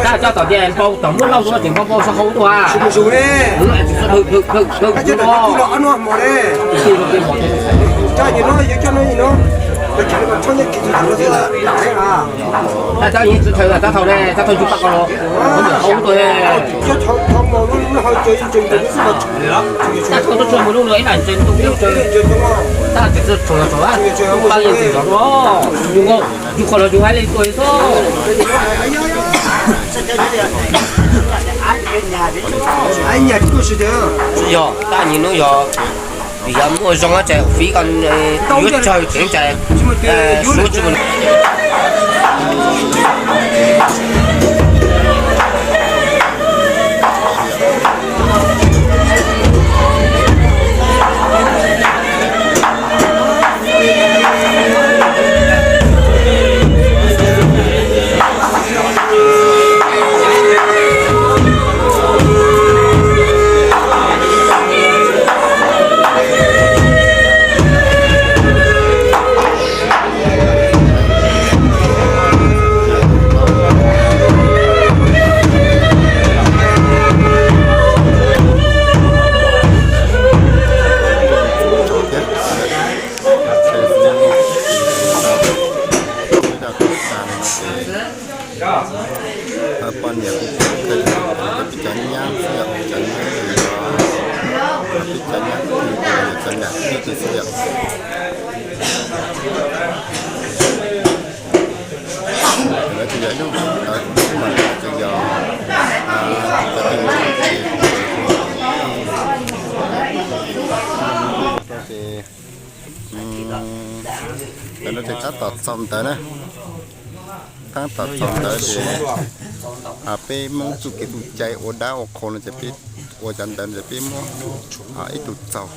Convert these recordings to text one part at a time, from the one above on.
ta cho tao tiền bao tổng lúc lâu rồi tiền bao sao không tua xuống đi thực cái chuyện là cứ lọ nó mỏ đi cho gì nó cho nó gì nó cái chuyện mà cho những cái gì nó thế là đấy à ta cho những thời là ta thầu đây ta thôi chụp tao rồi không tôi cho thằng mỏ nó hơi chơi chơi cái gì mà ta không tôi chơi một lúc nữa là chơi tung chơi ta chỉ chơi chơi bao nhiêu tiền đó đúng không chụp còn là chụp hai lên tuổi thôi anh nhà cũng是的哟大年都有比较我上一只飞กัน越chơi chuyển chạy số chục quan điểm cái chắn nhang chắn chắn nhang cái sự nó chỉ dạy đâu mà chỉ giờ nó chỉ cắt tọt xong tới này tăng tọt xong tới thì pe mong chụp cái tụt chạy ở đảo ở con là chạy ở chân đàn chạy mua ít tụt sầu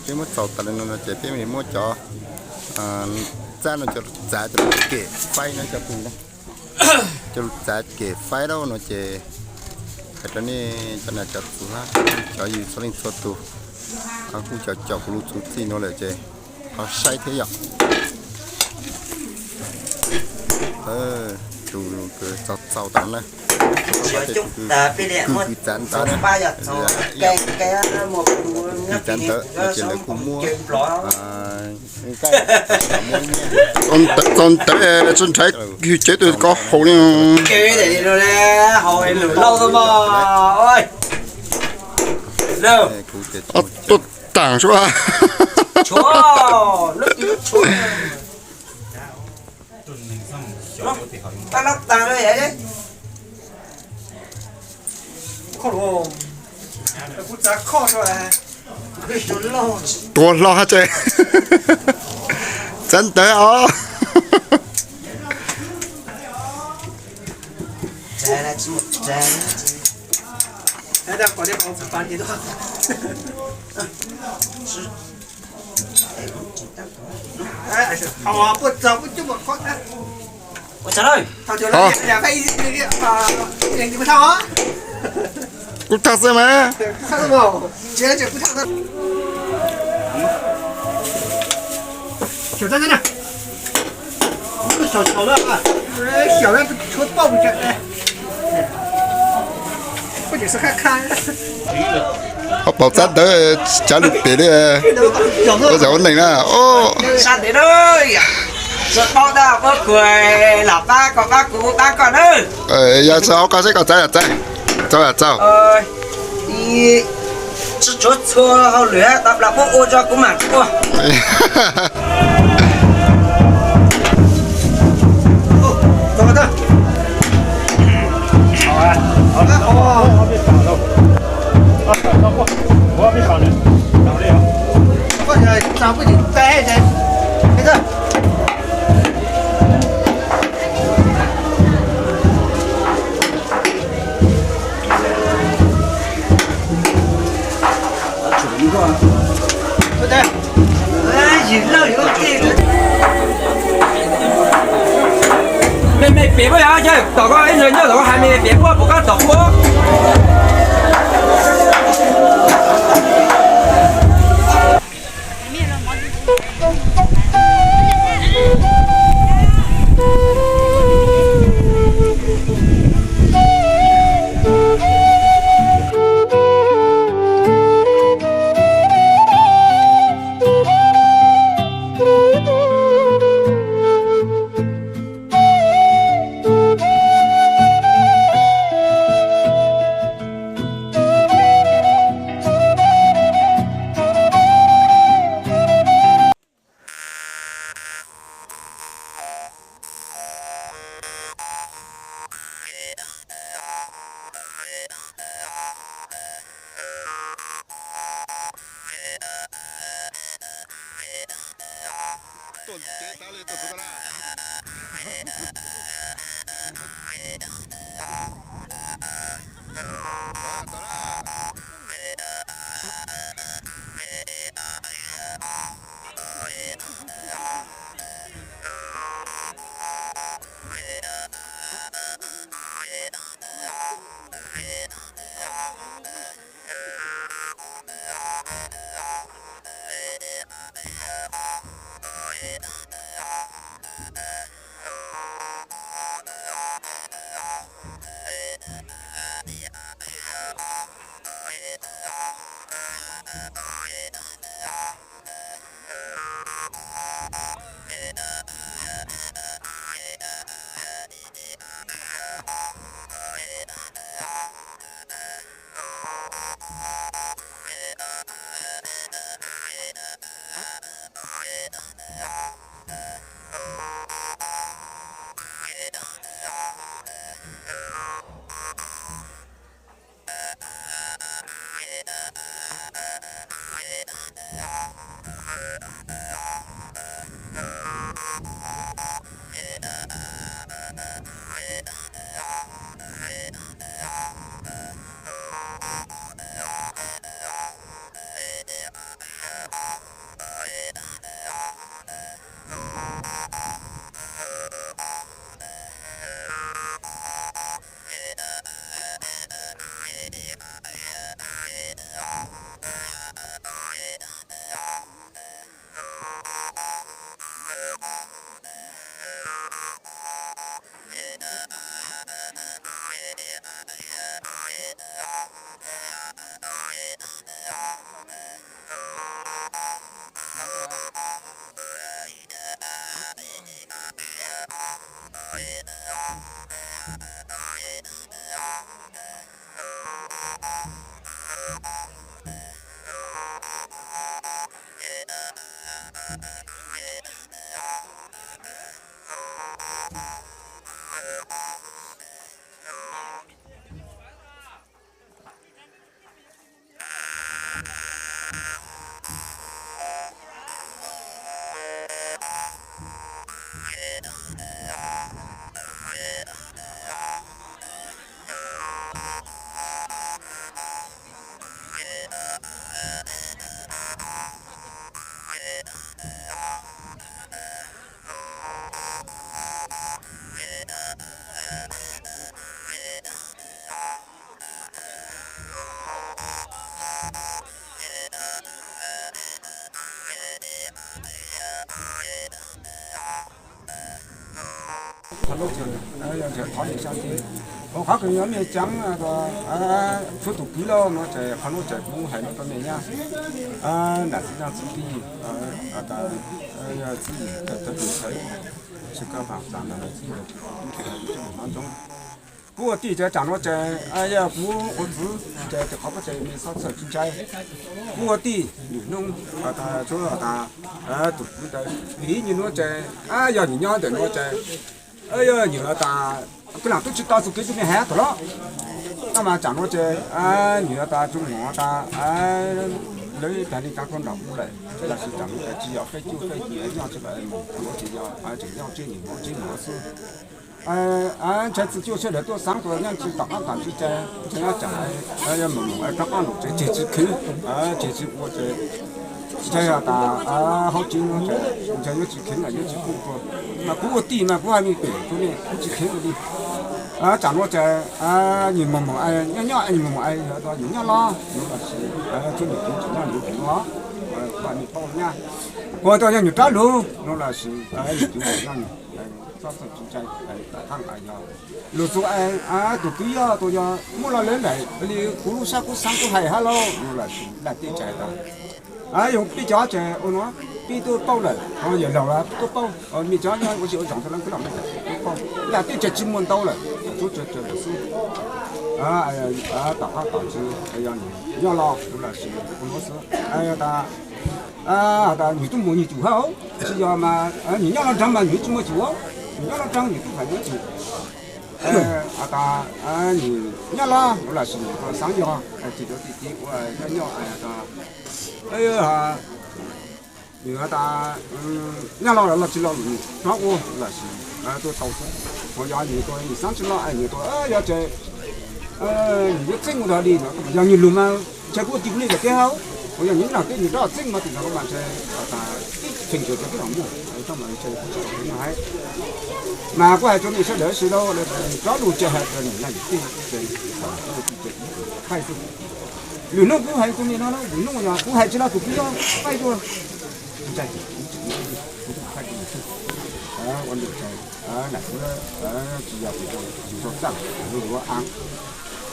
cái mất sầu tận nó chạy mình mua cho ra nó cho giá cho kệ phai nó cho cùng cho giá kệ phai đâu nó chạy cái này cho nên cho tụi cho gì số linh số tụ cũng cho chọc lúa chút gì nó lại chạy họ sai thế ạ đủ cái sầu tận này chúng ta bây giờ một số ba giờ cái một chán tớ là chỉ là cùng mua con tớ chân trái khi chế tôi có hậu nên cái để rồi nè hồi lâu rồi mà ôi đâu tôi tảng số à chúa lúc tí chúa ta lóc tàng rồi vậy đấy khổ cũng chả khó rồi tôi lo hết chơi chân tới ó trái là chỉ một trái cái đó có thể có bán gì đó họ bớt dầu bớt chút một con á ôi trời ơi thằng chỗ này là phải cái gì mà thằng á cũng thật rồi mà không đâu chế chế cũng thằng đó kiểu thế này小的啊小的车抱不着不仅是看họ bảo sát tới trả được tiền đấy có dấu này nè ô sát đến ơi giật bao đào bớt cười là ba còn ba cụ ba còn ơi giờ sao có sẽ có trái à sao đi chốt xua hậu lửa tập là bốc ô cho cũng mảng cua怎么的？好啊，好的，好，我别打了。啊，打过，我别打了，打不了。或者打不进，再一针，没事。不对，哎，饮料有这个。没别过呀，就倒个一人就倒个还没别过，不敢倒过。做这打理做这个啦。走啦。我看佢有咩奖啊个出土贵了，我在看我在古海那个咩呀，那是让自己要自己的比赛，是个方法那个自己当中。不过地在长了在，我只在好不在没少吃猪仔。不过地你弄做都不在，你弄在要你娘的弄在，你那个人都知道是给这边喊的了。那么长了在你那中国你但你刚刚拿过来，但是长了只要飞机要这个我就要这你我这模式。这次就是来到3个人去打打去这样讲，要问刚刚这次去这次我这样打好几年这有几天了，有几步那不过地嘛，不还没对，后面有几天的长了在你们你们有人啦，这里就这样有人啦，把你包人，我到让你站路，弄了是就让你。早上就在看呀，路途都要没了人来，你葫芦下个3个还好咯，弄了是来对在的。用比较在我说比都包了，也老了都包，米家呢我就让他们不让买都包，那对在进门到了，就这是，打字，你要了，弄了是，我是，你都没你做好，是要嘛，你要了张嘛，你怎么做？你要张你不可能做，你要啦，我来是个商业这个弟弟我要 người ta nhà lo là chỉ lo nó ô là gì tôi tàu tôi giờ nhiều tôi sáng chỉ lo ai nhiều tôi giờ chơi nhiều sinh của đi nó giờ nhiều luôn mà chơi cũng tìm được cái hao bây giờ những nào cái gì đó sinh mà thì nó các bạn chơi ta trình sửa cái đồng hồ trong mà chơi cái nào hay mà có ai cho mình sẽ đỡ sự đâu để có đủ chơi hết rồi là cái chơi hay thôi lửa nó cũng hay cũng như nó lửa nó nhỏ cũng hay chứ nó cũng nó hay thôi chơi con được chơi này chỉ giờ thì chỉ cho chắc rồi có ăn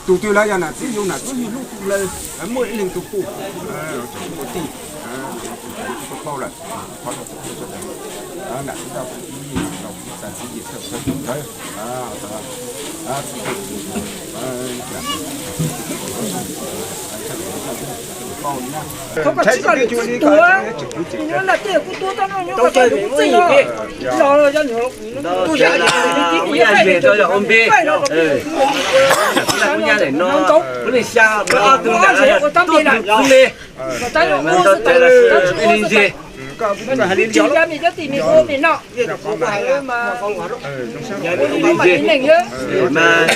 tụ tiêu lại là ví dụ là có nhiều lúc lên mỗi lần tụ cụ một tí bao lần có được là chúng ta cũng đi đồng sản xuất gì theo đấy không có chỉ có được tua, nó là tiền của tua tao nó nhớ cái đúng gì đó, rồi cho nhiều, tôi sẽ bây giờ về tôi là ôm bê, nhà này nó cái này xa, nó từ nhà này nó bê, mà tôi tới là bên gì, chỉ ra mình cho tìm mình ôm mình nọ, mà không phải mình nhớ, mà